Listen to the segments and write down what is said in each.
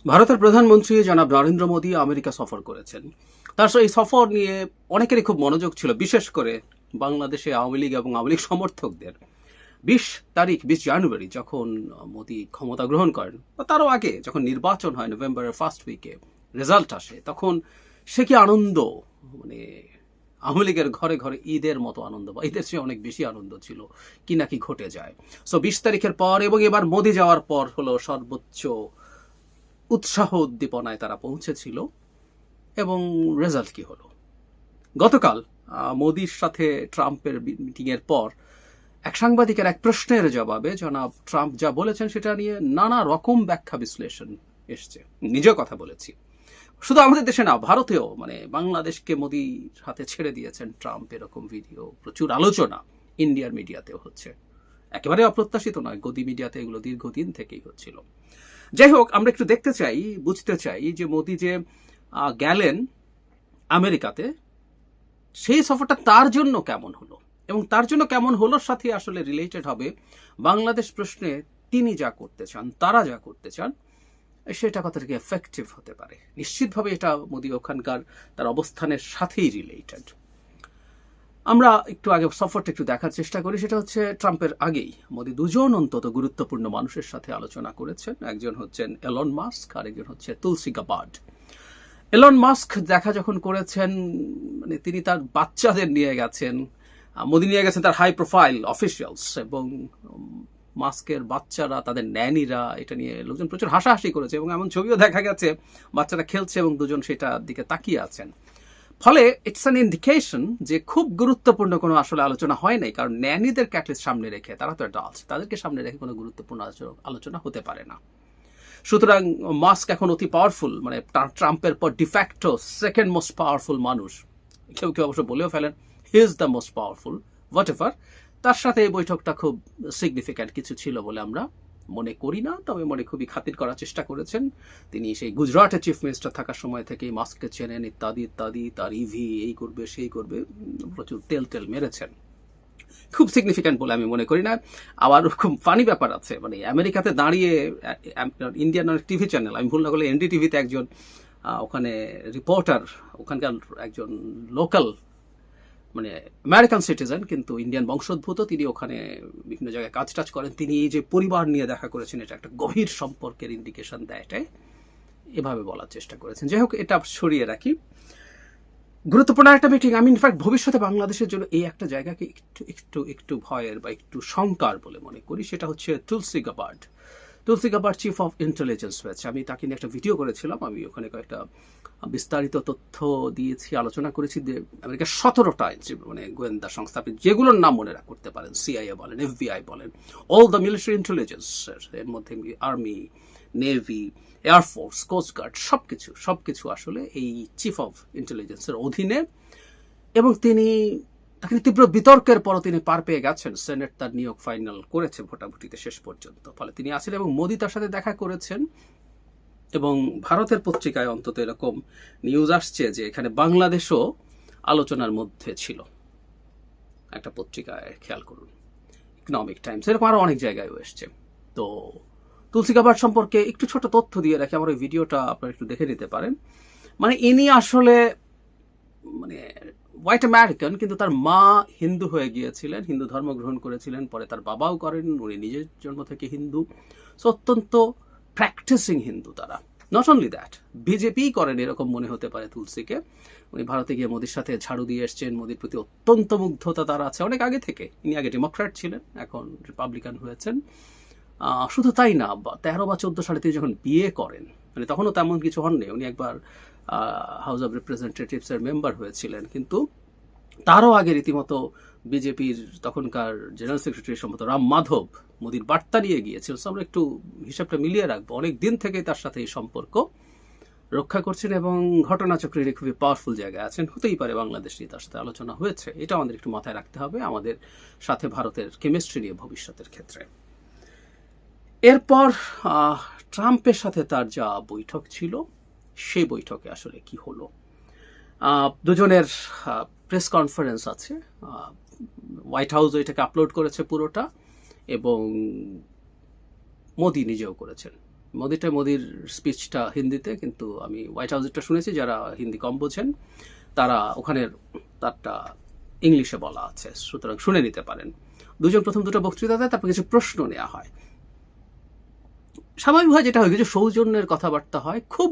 ভারতের প্রধানমন্ত্রী জনাব নরেন্দ্র মোদী আমেরিকা সফর করেছেন। তার এই সফর নিয়ে অনেকেরই খুব মনোযোগ ছিল, বিশেষ করে বাংলাদেশে আওয়ামী লীগ এবং আওয়ামী লীগ সমর্থকদের। 20 জানুয়ারি যখন মোদী ক্ষমতা গ্রহণ করেন, বা তারও আগে যখন নির্বাচন হয় নভেম্বরের ফার্স্ট উইকে, রেজাল্ট আসে, তখন সে কি আনন্দ, মানে আওয়ামী লীগের ঘরে ঘরে ঈদের মতো আনন্দ, বা ঈদের চেয়ে অনেক বেশি আনন্দ ছিল কি নাকি ঘটে যায়। 20 তারিখের পর এবং এবার মোদী যাওয়ার পর হলো সর্বোচ্চ উৎসাহ উদ্দীপনায় তারা পৌঁছেছিল। এবং রেজাল্ট কি হলো? গতকাল মোদির সাথে ট্রাম্পের মিটিংয়ের পর এক সাংবাদিকের এক প্রশ্নের জবাবে জনাব ট্রাম্প যা বলেছেন সেটা নিয়ে নানা রকম ব্যাখ্যা বিশ্লেষণ এসছে। নিজেও কথা বলেছি, শুধু আমাদের দেশে না, ভারতেও, মানে বাংলাদেশকে মোদির হাতে ছেড়ে দিয়েছেন ট্রাম্প, এরকম ভিডিও, প্রচুর আলোচনা ইন্ডিয়ার মিডিয়াতেও হচ্ছে। একেবারে অপ্রত্যাশিত নয়, গদি মিডিয়াতে এগুলো দীর্ঘদিন থেকেই হচ্ছিল। যাই হোক, আমরা একটু দেখতে চাই, বুঝতে চাই যে মোদি যে গেলেন আমেরিকাতে, সেই সফরটা তার জন্য কেমন হলো, এবং তার জন্য কেমন হলোর সাথে আসলে রিলেটেড হবে বাংলাদেশ প্রশ্নে তিনি যা করতে চান, তারা যা করতে চান, সেটা কতটুকু এফেক্টিভ হতে পারে। নিশ্চিতভাবে এটা মোদি ওখানকার তার অবস্থানের সাথেই রিলেটেড। আমরা একটু আগে সফরটা একটু দেখার চেষ্টা করি। সেটা হচ্ছে ট্রাম্পের আগেই মোদি দুজন অন্তত গুরুত্বপূর্ণ মানুষের সাথে আলোচনা করেছেন। একজন হচ্ছেন এলন মাস্ক, আর একজন হচ্ছে তুলসী গাবার্ড। এলন মাস্ক দেখা যখন করেছেন, মানে তিনি তার বাচ্চাদের নিয়ে গেছেন, মোদি নিয়ে গেছেন তার হাই প্রোফাইল অফিসিয়ালস, এবং মাস্কের বাচ্চারা, তাদের ন্যানিরা, এটা নিয়ে লোকজন প্রচুর হাসাহাসি করেছে, এবং এমন ছবিও দেখা গেছে বাচ্চারা খেলছে এবং দুজন সেটার দিকে তাকিয়ে আছেন। ফলে ইটস অ্যান ইন্ডিকেশন যে খুব গুরুত্বপূর্ণ কোনো আসলে আলোচনা হয় নাই, কারণ ন্যানিদের ক্যাটলিস্ট সামনে রেখে, তারা তো অ্যাডাল্টস, তাদেরকে সামনে রেখে কোনো গুরুত্বপূর্ণ আলোচনা হতে পারে না। সুতরাং মাস্ক এখন অতি পাওয়ারফুল, মানে ট্রাম্পের পর ডিফ্যাক্টো সেকেন্ড মোস্ট পাওয়ারফুল মানুষ। কেউ কেউ অবশ্য বলেও ফেলেন he is the most powerful, what ever. তার সাথে এই বৈঠকটা খুব সিগনিফিক্যান্ট কিছু ছিল বলে আমরা মনে করি না, তবে মনে খুবই খাতির করার চেষ্টা করেছেন। তিনি সেই গুজরাটের চিফ মিনিস্টার থাকার সময় থেকেই মাস্ককে চেনেন, ইত্যাদি ইত্যাদি, তার ইভি এই করবে সেই করবে, প্রচুর তেল তেল মেরেছেন। খুব সিগনিফিক্যান্ট বলে আমি মনে করি না। আবার খুব ফানি ব্যাপার আছে, মানে আমেরিকাতে দাঁড়িয়ে ইন্ডিয়ান অনেক টিভি চ্যানেল, আমি ভুল না করলে এনডিটিভিতে একজন ওখানে রিপোর্টার, ওখানকার একজন লোকাল, মানে আমেরিকান সিটিজেন কিন্তু ইন্ডিয়ান বংশোদ্ভূত, তিনি ওখানে বিভিন্ন জায়গায় কাজ টাজ করেন, তিনি এই যে পরিবার নিয়ে দেখা করেছেন, এটা একটা গভীর সম্পর্কের ইন্ডিকেশন দেয়, এটাই এভাবে বলার চেষ্টা করেছেন। যাই হোক, এটা সরিয়ে রাখি। গুরুত্বপূর্ণ একটা মিটিং। আমি ইনফ্যাক্ট ভবিষ্যতে বাংলাদেশের জন্য এই একটা জায়গাকে একটু একটু একটু ভয়ের বা একটু শঙ্কার বলে মনে করি। সেটা হচ্ছে Tulsi Gabbard. Tulsi Gabbard chief of intelligence হয়েছে। আমি তাকে নিয়ে একটা ভিডিও করেছিলাম, আমি ওখানে কয়েকটা বিস্তারিত তথ্য দিয়েছি, আলোচনা করেছি। আমেরিকার 17টা মানে গোয়েন্দা সংস্থা, আপনি যেগুলোর নাম মনে করতে পারেন, সিআইএ বলেন, এফবিআই বলেন, অল দ্য মিলিটারি ইন্টেলিজেন্স, এর মধ্যে আর্মি, নেভি, এয়ারফোর্স, কোস্টগার্ড, সবকিছু আসলে এই চিফ অফ ইন্টেলিজেন্সের অধীনে। এবং তিনি তীব্র বিতর্কের পরও তিনি পার পেয়ে গেছেন, সেনেট তার নিয়োগ ফাইনাল করেছে ভোটাভুটিতে শেষ পর্যন্ত। ফলে তিনি আছেন এবং মোদি তার সাথে দেখা করেছেন। এবং ভারতের পত্রিকায় অন্তত এরকম নিউজ আসছে যে এখানে বাংলাদেশও আলোচনার মধ্যে ছিল। একটা পত্রিকায় খেয়াল করুন, ইকোনমিক টাইমস, এরকম আরো অনেক জায়গায় এসছে। তো তুলসী গাবার্ড সম্পর্কে একটু ছোট তথ্য দিয়ে রাখি, আমার ওই ভিডিওটা আপনারা একটু দেখে নিতে পারেন। মানে ইনি আসলে মানে হোয়াইট আমেরিকান, কিন্তু তার মা হিন্দু হয়ে গিয়েছিলেন, হিন্দু ধর্ম গ্রহণ করেছিলেন, পরে তার বাবাও করেন, উনি নিজের জন্ম থেকে হিন্দু, অত্যন্ত প্র্যাকটিসিং হিন্দু তারা। নট অনলি দ্যাট, বিজেপি করেন এরকম মনে হতে পারে তুলসীকে। উনি ভারতে গিয়ে মোদির সাথে ঝাড়ু দিয়ে এসছেন, মোদির প্রতি অত্যন্ত মুগ্ধতা তার আছে অনেক আগে থেকে। ইনি আগে ডেমোক্র্যাট ছিলেন, এখন রিপাবলিকান হয়েছেন। শুধু তাই না, 13 বা 14 সালে তিনি যখন বিয়ে করেন, মানে তখনও তেমন কিছু হননি, উনি একবার হাউস অব রিপ্রেজেন্টেটিভস এর মেম্বার হয়েছিলেন, কিন্তু তারও আগে রীতিমতো বিজেপির তখনকার জেনারেল সেক্রেটারি সম্ভবত রাম মাধব মোদির বার্তা নিয়ে গিয়েছিল। আমরা একটু হিসাবটা মিলিয়ে রাখবো, অনেক দিন থেকে তার সাথে এই সম্পর্ক রক্ষা করছেন এবং ঘটনাচক্রের খুবই পাওয়ারফুল জায়গায় আছেন। হতেই পারে বাংলাদেশ নিয়ে তার সাথে আলোচনা হয়েছে, এটা আমাদের একটু মাথায় রাখতে হবে আমাদের সাথে ভারতের কেমিস্ট্রি নিয়ে ভবিষ্যতের ক্ষেত্রে। এরপর ট্রাম্পের সাথে তার যা বৈঠক ছিল, সেই বৈঠকে আসলে কি হলো। দুজনের প্রেস কনফারেন্স আছে, হোয়াইট হাউস এটাকে আপলোড করেছে পুরোটা, এবং মোদি নিজেও করেছেন। মোদির স্পিচটা হিন্দিতে, কিন্তু আমি হোয়াইট হাউসেরটা শুনেছি, যারা হিন্দি কম বোঝেন তারা ওখানের তারটা ইংলিশে বলা আছে, সুতরাং শুনে নিতে পারেন। দুজন প্রথম দুটো বক্তৃতা দেয়, তারপর কিছু প্রশ্ন নেওয়া হয়। স্বাভাবিকভাবে যেটা হয়, কিছু সৌজন্যের কথাবার্তা হয়, খুব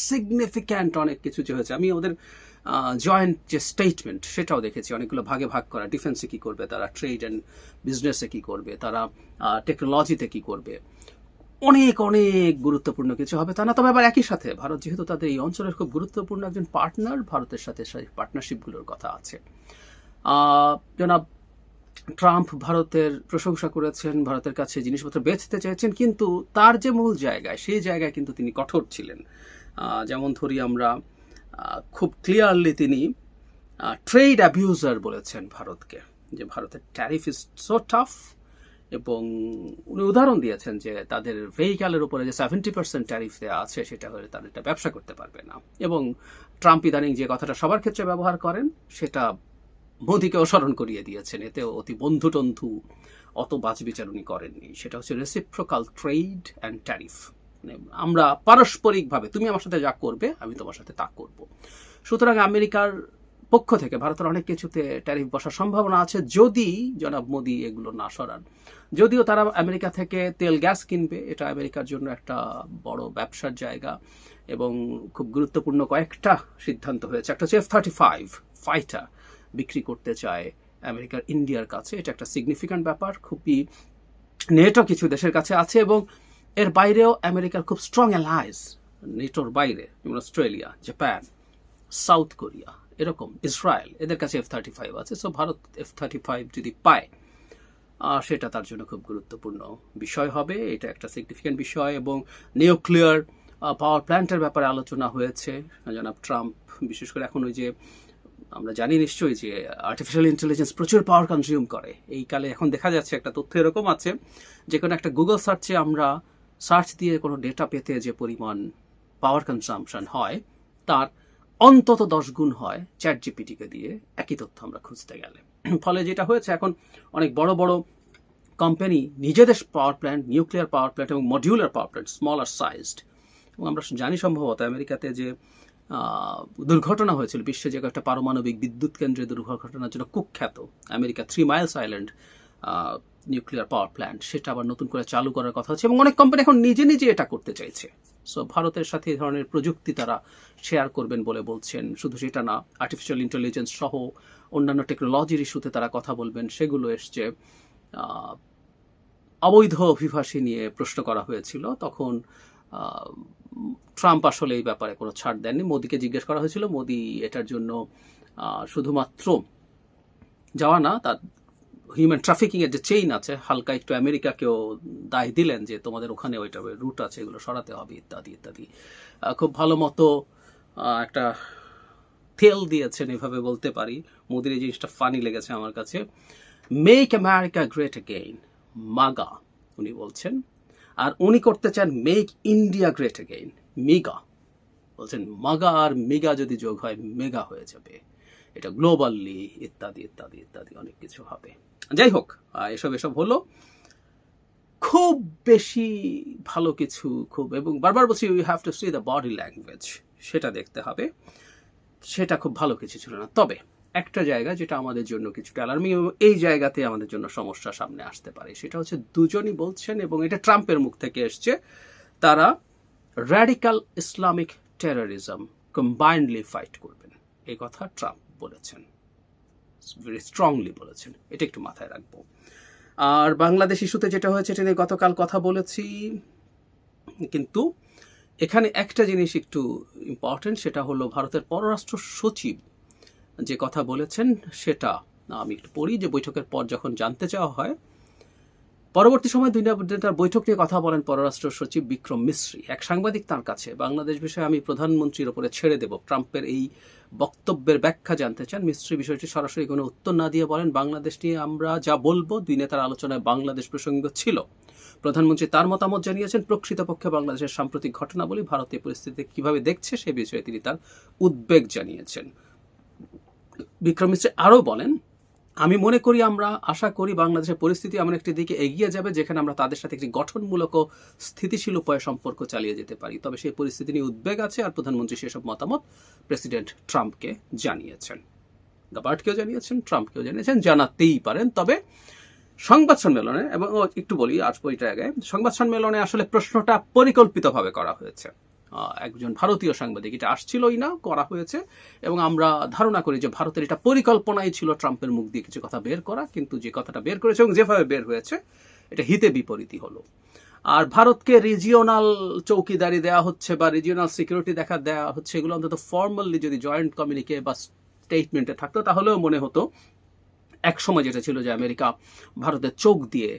সিগনিফিক্যান্ট অনেক কিছু যে হয়েছে। আমি ওদের জয়েন্ট যে স্টেটমেন্ট সেটাও দেখেছি, অনেকগুলো ভাগে ভাগ করা, ডিফেন্সে কি করবে তারা, ট্রেড অ্যান্ড বিজনেসে কি করবে তারা, টেকনোলজিতে কি করবে, অনেক অনেক গুরুত্বপূর্ণ কিছু হবে তা না। তবে আবার একই সাথে ভারত যেহেতু তাদের এই অঞ্চলের খুব গুরুত্বপূর্ণ একজন পার্টনার, ভারতের সাথে সেই পার্টনারশিপগুলোর কথা আছে। জনাব ট্রাম্প ভারতের প্রশংসা করেছেন, ভারতের কাছে জিনিসপত্র বেচতে চাইছেন, কিন্তু তার যে মূল জায়গায় সেই জায়গায় কিন্তু তিনি কঠোর ছিলেন। যেমন ধরি আমরা, খুব ক্লিয়ারলি তিনি ট্রেড অ্যাবিউজার বলেছেন ভারতকে, যে ভারতের ট্যারিফ ইজ সো টাফ, এবং উনি উদাহরণ দিয়েছেন যে তাদের ভেহিক্যালের উপরে যে 70% ট্যারিফ দেওয়া আছে সেটা হলে তারা এটা ব্যবসা করতে পারবে না। এবং ট্রাম্প ইদানিং যে কথাটা সবার ক্ষেত্রে ব্যবহার করেন সেটা মোদিকেও স্মরণ করিয়ে দিয়েছেন, এতেও অতি বন্ধুটন্ধু অত বাছবিচার উনি করেননি। সেটা হচ্ছে রেসিপ্রোকাল ট্রেড অ্যান্ড ট্যারিফ, আমরা পারস্পরিকভাবে তুমি আমার সাথে যা করবে আমি তোমার সাথে তা করব। সুতরাং আমেরিকার পক্ষ থেকে ভারতের অনেক কিছুতে ট্যারিফ বসার সম্ভাবনা আছে যদি জনাব মোদি এগুলো না সরান। যদিও তারা আমেরিকা থেকে তেল গ্যাস কিনবে, এটা আমেরিকার জন্য একটা বড় ব্যবসার জায়গা এবং খুব গুরুত্বপূর্ণ কয়েকটা সিদ্ধান্ত হয়েছে। একটা হচ্ছে F-35 ফাইটার বিক্রি করতে চায় আমেরিকার ইন্ডিয়ার কাছে, এটা একটা সিগনিফিক্যান্ট ব্যাপার। খুবই নেটো কিছু দেশের কাছে আছে, এবং এর বাইরেও আমেরিকার খুব স্ট্রং অ্যালাইজ নেটোর বাইরে, যেমন অস্ট্রেলিয়া, জাপান, সাউথ কোরিয়া, এরকম ইসরায়েল, এদের কাছে F-35 আছে। সো ভারত F-35 যদি পায় সেটা তার জন্য খুব গুরুত্বপূর্ণ বিষয় হবে, এটা একটা সিগনিফিক্যান্ট বিষয়। এবং নিউক্লিয়ার পাওয়ার প্ল্যান্টের ব্যাপারে আলোচনা হয়েছে। জনাব ট্রাম্প বিশেষ করে এখন ওই যে আমরা জানি নিশ্চয়ই যে আর্টিফিশিয়াল ইন্টেলিজেন্স প্রচুর পাওয়ার কনজিউম করে এই কালে। এখন দেখা যাচ্ছে একটা তথ্য এরকম আছে, যে কোনো একটা গুগল সার্চে আমরা সার্চ দিয়ে কোনো ডেটা পেতে যে পরিমাণ পাওয়ার কনজাম্পশন হয় তার অন্তত 10 গুণ হয় চ্যাট জিপিটিকে দিয়ে একই তথ্য আমরা খুঁজতে গেলে। ফলে যেটা হয়েছে, এখন অনেক বড় বড় কোম্পানি নিজেদের power plant, nuclear power plant এবং modular power plant, smaller sized, এবং আমরা জানি সম্ভবত আমেরিকাতে যে দুর্ঘটনা হয়েছিল, বিশ্বে যে একটা পারমাণবিক বিদ্যুৎ কেন্দ্রের দুর্ঘটনার জন্য কুখ্যাত America 3 Miles island nuclear power plant, সেটা আবার নতুন করে চালু করার কথা হচ্ছে, এবং অনেক কোম্পানি এখন নিজে নিজে এটা করতে চাইছে। সো ভারতের সাথে এই ধরনের প্রযুক্তি তারা শেয়ার করবেন বলে বলছেন। শুধু সেটা না, আর্টিফিশিয়াল ইন্টেলিজেন্স সহ অন্যান্য টেকনোলজির ইস্যুতে তারা কথা বলবেন, সেগুলো এসছে। অবৈধ অভিবাসী নিয়ে প্রশ্ন করা হয়েছিল, তখন ট্রাম্প আসলে এই ব্যাপারে কোনো ছাড় দেননি। মোদিকে জিজ্ঞেস করা হয়েছিল, মোদি এটার জন্য শুধুমাত্র যাওয়া না, তার হিউম্যান ট্রাফিকিং এর যে চেইন আছে, হালকা একটু আমেরিকাকেও দায় দিলেন যে তোমাদের ওখানে ওইটা রুট আছে, এগুলো সরাতে হবে ইত্যাদি ইত্যাদি। খুব ভালো মতো একটা তেল দিয়েছেন এভাবে বলতে পারি। মোদির এই জিনিসটা ফানি লেগেছে আমার কাছে। মেক আমেরিকা গ্রেট অ্যাগেইন, মাগা উনি বলছেন, আর উনি করতে চান make India great again, MIGA. বলছেন মাগা আর মিগা যদি যোগ হয় মেগা হয়ে যাবে, এটা গ্লোবালি ইত্যাদি ইত্যাদি ইত্যাদি অনেক কিছু হবে। যাই হোক, এসব হলো খুব বেশি ভালো কিছু, খুব, এবং বারবার বলছি we have to C the body language, সেটা দেখতে হবে। সেটা খুব ভালো কিছু ছিল না। তবে একটা জায়গা যেটা আমাদের জন্য কিছুটা অ্যালার্মিং, এই জায়গাতে আমাদের জন্য সমস্যা সামনে আসতে পারে, সেটা হচ্ছে দুজনই বলছেন, এবং এটা ট্রাম্পের মুখ থেকে এসছে, তারা radical Islamic terrorism combinedly fight করবেন। এই কথা ট্রাম্প বলেছেন, ভেরি স্ট্রংলি বলেছেন, এটা একটু মাথায় রাখবো। আর বাংলাদেশ ইস্যুতে যেটা হয়েছে এটা নিয়ে গতকাল কথা বলেছি, কিন্তু এখানে একটা জিনিস একটু ইম্পর্টেন্ট, সেটা হলো ভারতের পররাষ্ট্র সচিব যে কথা বলেছেন সেটা আমি একটু পড়ি। যে বৈঠকের পর যখন জানতে চাওয়া হয়, পরবর্তী সময় দুই নেতার বৈঠক নিয়ে কথা বলেন পররাষ্ট্র সচিব বিক্রম মিশ্রি। এক সাংবাদিক তার কাছে বাংলাদেশ বিষয়ে আমি প্রধানমন্ত্রীর ওপরে ছেড়ে দেব, ট্রাম্পের এই বক্তব্যের ব্যাখ্যা জানতে চান। মিশ্রি বিষয়টি সরাসরি কোনো উত্তর না দিয়ে বলেন, বাংলাদেশ নিয়ে আমরা যা বলবো, দুই নেতার আলোচনায় বাংলাদেশ প্রসঙ্গ ছিল। প্রধানমন্ত্রী তার মতামত জানিয়েছেন, প্রকৃতপক্ষে বাংলাদেশের সাম্প্রতিক ঘটনাবলী, ভারতীয় পরিস্থিতি কিভাবে দেখছে সে বিষয়ে তিনি তার উদ্বেগ জানিয়েছেন। বিক্রম মিশ্রি আরও বলেন, আমি মনে করি, আমরা আশা করি বাংলাদেশের পরিস্থিতি এমন একটি দিকে এগিয়ে যাবে যেখানে আমরা তাদের সাথে একটি গঠনমূলক ও স্থিতিশীল উপায়ে সম্পর্ক চালিয়ে যেতে পারি। তবে সেই পরিস্থিতি নিয়ে উদ্বেগ আছে, আর প্রধানমন্ত্রী সেসব মতামত প্রেসিডেন্ট ট্রাম্পকে জানিয়েছেন, গাবার্টকেও জানিয়েছেন, ট্রাম্পকেও জানিয়েছেন, জানাতেই পারেন। তবে সংবাদ সম্মেলনে, এবং একটু বলি আজ বইটা আগে, সংবাদ সম্মেলনে আসলে প্রশ্নটা পরিকল্পিতভাবে করা হয়েছে। একজন ভারতীয় সাংবাদিক, এটা আসছিলই না, করা হয়েছে, এবং আমরা ধারণা করি যে ভারতের এটা পরিকল্পনাই ছিল ট্রাম্পের মুখ দিয়ে কিছু কথা বের করা, কিন্তু যে কথাটা বের করেছে এবং যেভাবে বের হয়েছে এটা হিতে বিপরীতই হলো। আর ভারতকে রিজিওনাল চৌকিদারি দেওয়া হচ্ছে বা রিজিওনাল সিকিউরিটি দেওয়া হচ্ছে, এগুলো অন্তত ফর্মালি যদি জয়েন্ট কমিউনিকে বা স্টেটমেন্টে থাকতো তাহলেও মনে হতো এক সময় যেটা ছিল যে আমেরিকা ভারতের চোখ দিয়ে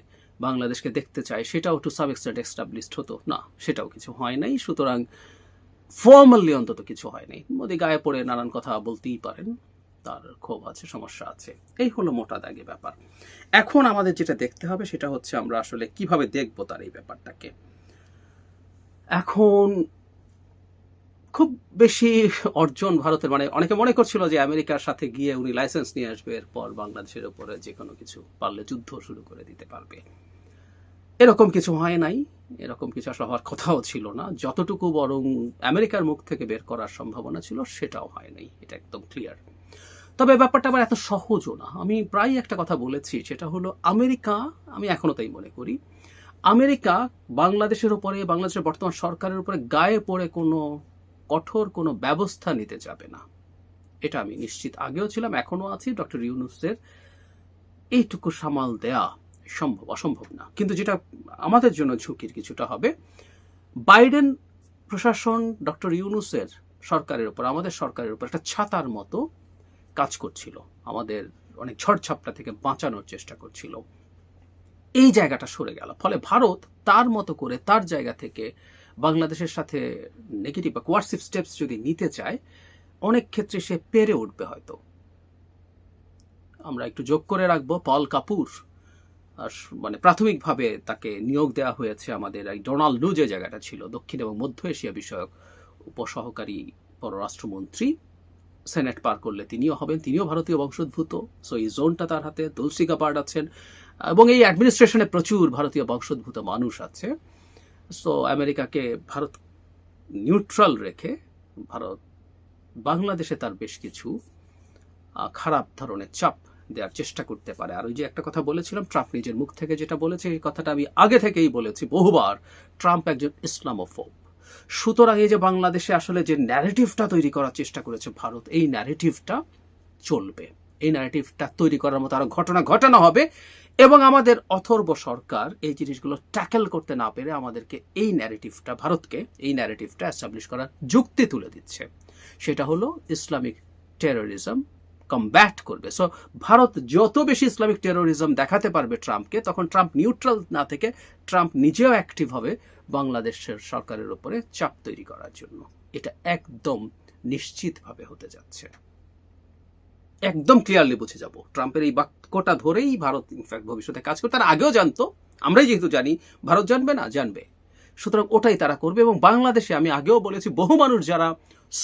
বাংলাদেশকে দেখতে চায়, সেটাও টু সাম এক্সটেন্ট এস্টাবলিশড হতো না, সেটাও কিছু হয় নাই। সুতরাং ফর্মালি অন্তত কিছু হয় নাই। মোদি গায়ে পড়ে নানান কথা বলতেই পারেন, তার ক্ষোভ আছে, সমস্যা আছে, এই হলো মোটা দাগে ব্যাপার। এখন আমাদের যেটা দেখতে হবে সেটা হচ্ছে আমরা আসলে কিভাবে দেখবো তার এই ব্যাপারটাকে। এখন খুব বেশি অর্জন ভারতের, মানে অনেকে মনে করছিল যে আমেরিকার সাথে গিয়ে উনি লাইসেন্স নিয়ে আসবে, এরপর বাংলাদেশের উপরে যে কোনো কিছু পারলে যুদ্ধ শুরু করে দিতে পারবে। এরকম কিছু হয় নাই, এরকম কিছু আসলে হওয়ার কথাও ছিল না। যতটুকু বরং আমেরিকার মুখ থেকে বের করার সম্ভাবনা ছিল সেটাও হয় নাই, এটা একদম ক্লিয়ার। তবে ব্যাপারটা আবার এত সহজও না। আমি প্রায় একটা কথা বলেছি, সেটা হলো আমেরিকা, আমি এখনো তাই মনে করি, আমেরিকা বাংলাদেশের উপরে, বাংলাদেশের বর্তমান সরকারের উপরে গায়ে পড়ে কোনো কঠোর কোনো ব্যবস্থা নিতে যাবে না, এটা আমি নিশ্চিত, আগেও ছিলাম, এখনো আছি। ডক্টর ইউনূসের এইটুকু সামাল দেয়া অসম্ভব না। কিন্তু যেটা আমাদের জন্য ঝুঁকির কিছুটা হবে, বাইডেন প্রশাসন ডক্টর ইউনূসের সরকারের উপর, আমাদের সরকারের উপর একটা ছাতার মতো কাজ করছিল, আমাদের অনেক ঝড়ঝাপটা থেকে বাঁচানোর চেষ্টা করছিল। এই জায়গাটা সরে গেল, ফলে ভারত তার মতো করে তার জায়গা থেকে বাংলাদেশের সাথে নেগেটিভ বা কোয়ার্সিভ স্টেপস যদি নিতে চায়, অনেক ক্ষেত্রে সে পেরে উঠবে হয়তো। আমরা একটু যোগ করে রাখবো, পল কাপুর, মানে প্রাথমিকভাবে তাকে নিয়োগ দেওয়া হয়েছে আমাদের এই ডোনাল্ড লু যে জায়গাটা ছিল, দক্ষিণ এবং মধ্য এশিয়া বিষয়ক উপসহকারী পররাষ্ট্রমন্ত্রী, সেনেট পার করলে তিনিও হবেন, তিনিও ভারতীয় বংশোদ্ভূত। সো এই জোনটা তার হাতে। তুলসী গাবার্ড আছেন, এবং এই অ্যাডমিনিস্ট্রেশনে প্রচুর ভারতীয় বংশোদ্ভূত মানুষ আছে। সো আমেরিকাকে ভারত নিউট্রাল রেখে ভারত বাংলাদেশে তার বেশ কিছু খারাপ ধরনের চাপ দেওয়ার চেষ্টা করতে পারে। আর ওই যে একটা কথা বলেছিলাম, ট্রাম্প নিজের মুখ থেকে যেটা বলেছে, এই কথাটা আমি আগে থেকেই বলেছি বহুবার, ট্রাম্প একজন ইসলামোফোব। সুতরাং এই যে বাংলাদেশে আসলে যে ন্যারেটিভটা তৈরি করার চেষ্টা করেছে ভারত, এই ন্যারেটিভটা চলবে, এই ন্যারেটিভটা তৈরি করার মতো আরো ঘটনা ঘটানো হবে, এবং আমাদের অথর্ব সরকার এই জিনিসগুলো ট্যাকেল করতে না পেরে আমাদেরকে এই ন্যারেটিভটা, ভারতকে এই ন্যারেটিভটা এস্টাবলিশ করার যুক্তি তুলে দিচ্ছে, সেটা হলো ইসলামিক টেরোরিজম কমব্যাট করবে। সো ভারত যত বেশি ইসলামিক টেরোরিজম দেখাতে পারবে ট্রাম্পকে, তখন ট্রাম্প নিউট্রাল না থেকে ট্রাম্প নিজেও অ্যাক্টিভ হবে বাংলাদেশের সরকারের উপরে চাপ তৈরি করার জন্য। এটা একদম নিশ্চিতভাবে হতে যাচ্ছে, একদম ক্লিয়ারলি বুঝে যাব। ট্রাম্পের এই বাক্যটা ধরেই ভারত ইনফ্যাক্ট ভবিষ্যতে কাজ করবে। তারা আগেও জানতো, আমরাই যেহেতু জানি, ভারত জানবে না, জানবে। সুতরাং ওটাই তারা করবে। এবং বাংলাদেশে আমি আগেও বলেছি, বহু মানুষ যারা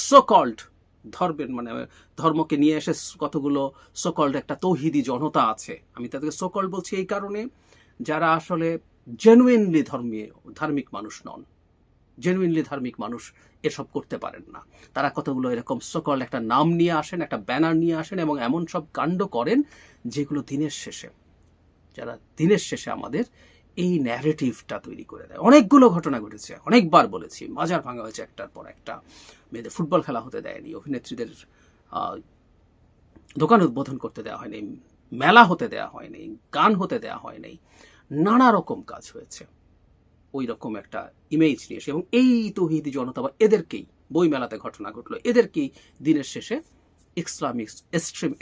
সোকল্ড ধর্মের, মানে ধর্মকে নিয়ে এসে কতগুলো সোকল্ড একটা তৌহিদি জনতা আছে, আমি তাদেরকে সোকল্ড বলছি এই কারণে, যারা আসলে জেনুইনলি ধার্মিক মানুষ নন, জেনুইনলি ধার্মিক মানুষ এসব করতে পারেন না। তারা কতগুলো এরকম সকল একটা নাম নিয়ে আসেন, একটা ব্যানার নিয়ে আসেন, এবং এমন সব কাণ্ড করেন যেগুলো দিনের শেষে আমাদের এই ন্যারেটিভটা তৈরি করে দেয়। অনেকগুলো ঘটনা ঘটেছে, অনেকবার বলেছি, মাজার ভাঙা হয়েছে একটার পর একটা, মেয়েদের ফুটবল খেলা হতে দেয়নি, অভিনেত্রীদের দোকান উদ্বোধন করতে দেওয়া হয়নি, মেলা হতে দেওয়া হয়নি, গান হতে দেওয়া হয়নি, নানা রকম কাজ হয়েছে ওই রকম একটা ইমেজ নিয়ে এসে। এবং এই তৌহিদি জনতা বা এদেরকেই, বই মেলাতে ঘটনা ঘটলো, এদেরকেই দিনের শেষে ইসলামিক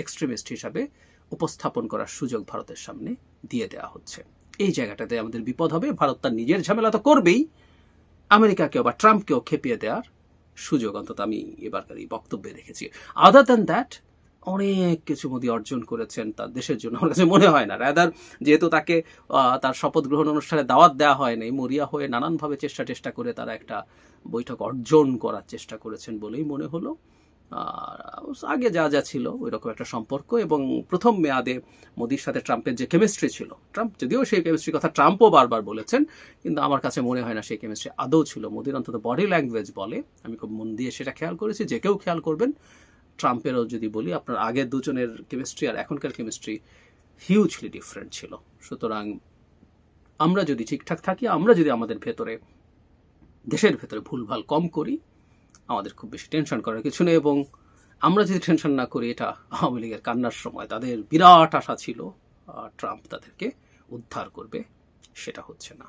এক্সট্রিমিস্ট হিসাবে উপস্থাপন করার সুযোগ ভারতের সামনে দিয়ে দেওয়া হচ্ছে। এই জায়গাটাতে আমাদের বিপদ হবে। ভারত তার নিজের ঝামেলা তো করবেই, আমেরিকাকেও বা ট্রাম্পকেও খেপিয়ে দেওয়ার সুযোগ অন্তত আমি এবারকার এই বক্তব্যে দেখেছি। আদার দ্যান দ্যাট অনেক কিছু মোদি অর্জন করেছেন তার দেশের জন্য, আমার কাছে মনে হয় না। রাদার যেহেতু তাকে তার শপথ গ্রহণ অনুষ্ঠানে দাওয়াত দেওয়া হয়নি, মরিয়া হয়ে নানানভাবে চেষ্টা করে তারা একটা বৈঠক অর্জন করার চেষ্টা করেছেন বলেই মনে হলো। আর আগে যা যা ছিল ওই রকম একটা সম্পর্ক, এবং প্রথম মেয়াদে মোদির সাথে ট্রাম্পের যে কেমিস্ট্রি ছিল, ট্রাম্প যদিও সেই কেমিস্ট্রির কথা ট্রাম্পও বারবার বলেছেন, কিন্তু আমার কাছে মনে হয় না সেই কেমিস্ট্রি আদৌ ছিল। মোদির অন্তত বডি ল্যাঙ্গুয়েজ বলে, আমি খুব মন দিয়ে সেটা খেয়াল করেছি, যে কেউ খেয়াল করবেন। ট্রাম্পেরও যদি বলি, আপনার আগের দুজনের কেমিস্ট্রি আর এখনকার কেমিস্ট্রি হিউজলি ডিফারেন্ট ছিল। সুতরাং আমরা যদি ঠিকঠাক থাকি, আমরা যদি আমাদের ভেতরে, দেশের ভেতরে ভুলভাল কম করি, আমাদের খুব বেশি টেনশন করার কিছু নেই। এবং আমরা যদি টেনশন না করি, এটা আওয়ামী লীগের কান্নার সময় তাদের বিরাট আশা ছিল ট্রাম্প তাদেরকে উদ্ধার করবে, সেটা হচ্ছে না।